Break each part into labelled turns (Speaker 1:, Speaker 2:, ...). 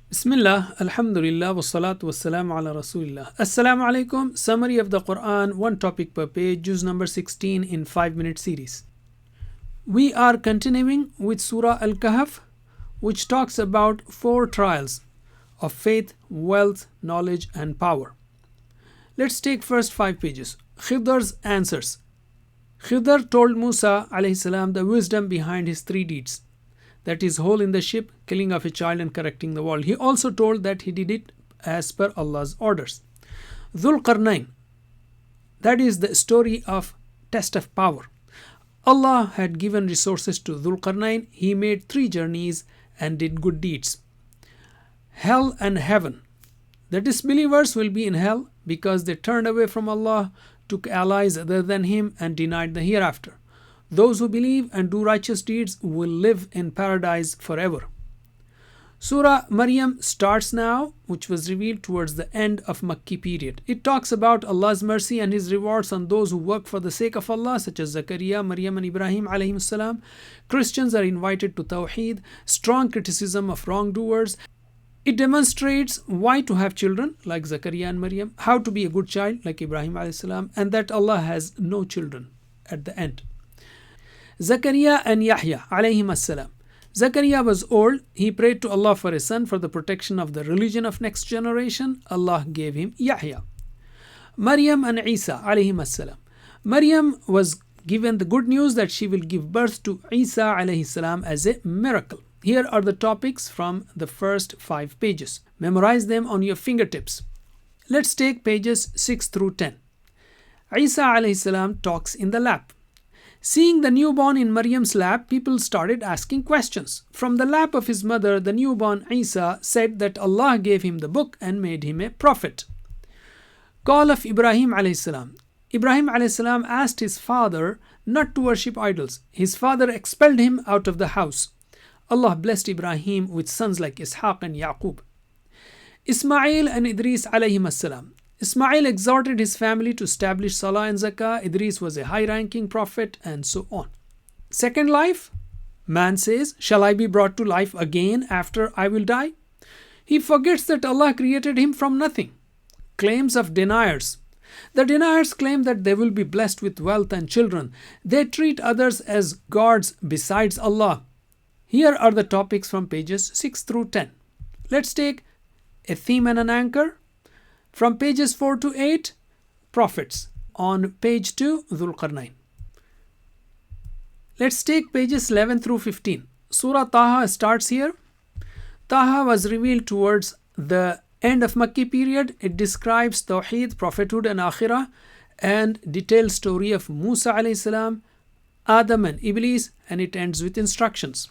Speaker 1: Bismillah, Alhamdulillah, wassalatu wassalamu ala Rasulillah. Assalamu alaikum. Summary of the Quran, one topic per page, juz number 16 in 5-minute series. We are continuing with Surah Al-Kahf, which talks about 4 trials of faith, wealth, knowledge, and power. Let's take first 5 pages. Khidr's answers. Khidr told Musa alayhi salam the wisdom behind his 3 deeds. That is, hole in the ship, killing of a child, and correcting the world. He also told that he did it as per Allah's orders. Dhul Qarnayn, that is the story of test of power. Allah had given resources to Dhul Qarnayn. He made 3 journeys and did good deeds. Hell and heaven. The disbelievers will be in hell because they turned away from Allah, took allies other than Him, and denied the hereafter. Those who believe and do righteous deeds will live in paradise forever. Surah Maryam starts now, which was revealed towards the end of Makki period. It talks about Allah's mercy and His rewards on those who work for the sake of Allah, such as Zakaria, Maryam, and Ibrahim alayhim salam. Christians are invited to Tawheed, strong criticism of wrongdoers. It demonstrates why to have children, like Zakaria and Maryam, how to be a good child, like Ibrahim alayhi salam, and that Allah has no children at the end. Zakaria and Yahya alayhim as-salam. Zakaria was old. He prayed to Allah for a son for the protection of the religion of next generation. Allah gave him Yahya. Maryam and Isa alayhim as-salam. Maryam was given the good news that she will give birth to Isa alayhi salam as a miracle. Here are the topics from the first 5 pages. Memorize them on your fingertips. Let's take pages 6 through 10. Isa alayhi salam talks in the lap. Seeing the newborn in Maryam's lap, people started asking questions. From the lap of his mother, the newborn Isa said that Allah gave him the book and made him a prophet. Call of Ibrahim alayhi salam. Ibrahim alayhi salam asked his father not to worship idols. His father expelled him out of the house. Allah blessed Ibrahim with sons like Ishaq and Yaqub. Ismail and Idris alayhim as-salam. Ismail exhorted his family to establish Salah and Zakah. Idris was a high-ranking prophet, and so on. Second life. Man says, shall I be brought to life again after I will die? He forgets that Allah created him from nothing. Claims of deniers. The deniers claim that they will be blessed with wealth and children. They treat others as gods besides Allah. Here are the topics from pages 6 through 10. Let's take a theme and an anchor. From pages 4 to 8, prophets. On page 2, Dhul Qarnayn. Let's take pages 11 through 15. Surah Taha starts here. Taha was revealed towards the end of Makki period. It describes Tawheed, prophethood, and Akhirah, and detailed story of Musa alayhi salam, Adam and Iblis, and it ends with instructions.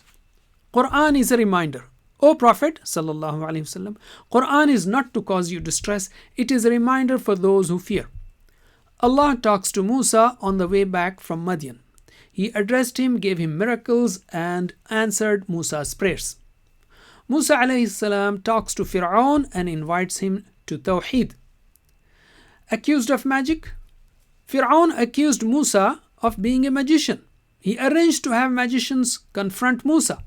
Speaker 1: Quran is a reminder. O Prophet sallallahu alaihi wasallam, Quran is not to cause you distress. It is a reminder for those who fear. Allah talks to Musa on the way back from Madian. He addressed him, gave him miracles, and answered Musa's prayers. Musa alayhi salam talks to Fir'aun and invites him to Tawheed. Accused of magic. Fir'aun accused Musa of being a magician. He arranged to have magicians confront Musa.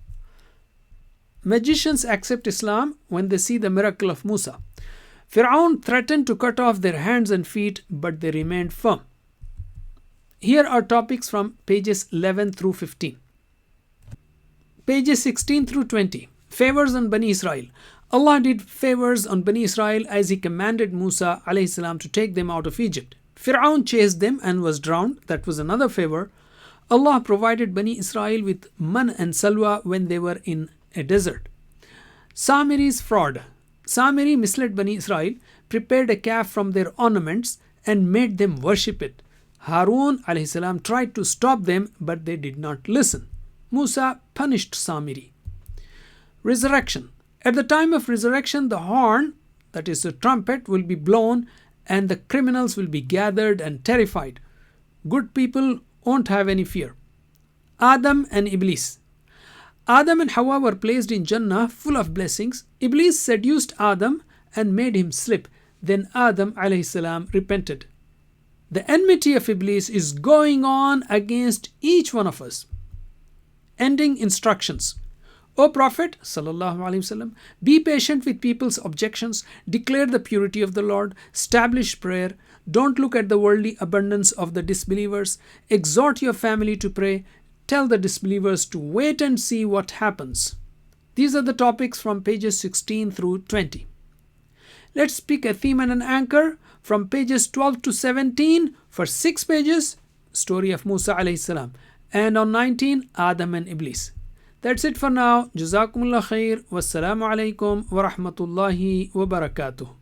Speaker 1: Magicians accept Islam when they see the miracle of Musa. Fir'aun threatened to cut off their hands and feet, but they remained firm. Here are topics from pages 11 through 15. Pages 16 through 20. Favors on Bani Israel. Allah did favors on Bani Israel as He commanded Musa alayhi salam to take them out of Egypt. Fir'aun chased them and was drowned. That was another favor. Allah provided Bani Israel with man and salwa when they were in a desert. Samiri's fraud. Samiri misled Bani Israel, prepared a calf from their ornaments, and made them worship it. Harun alayhi salam tried to stop them, but they did not listen. Musa punished Samiri. Resurrection. At the time of resurrection, the horn, that is the trumpet, will be blown, and the criminals will be gathered and terrified. Good people won't have any fear. Adam and Iblis. Adam and Hawa were placed in Jannah full of blessings. Iblis seduced Adam and made him slip. Then Adam alayhi salam repented. The enmity of Iblis is going on against each one of us. Ending instructions. O Prophet sallallahu alaihi wasallam, be patient with people's objections, declare the purity of the Lord, establish prayer, don't look at the worldly abundance of the disbelievers, exhort your family to pray, tell the disbelievers to wait and see what happens. These are the topics from pages 16 through 20. Let's pick a theme and an anchor from pages 12 to 17 for 6 pages, story of Musa alayhi salam, and on 19, Adam and Iblis. That's it for now. Jazakumullah khair. Wassalamu alaikum wa rahmatullahi wa barakatuh.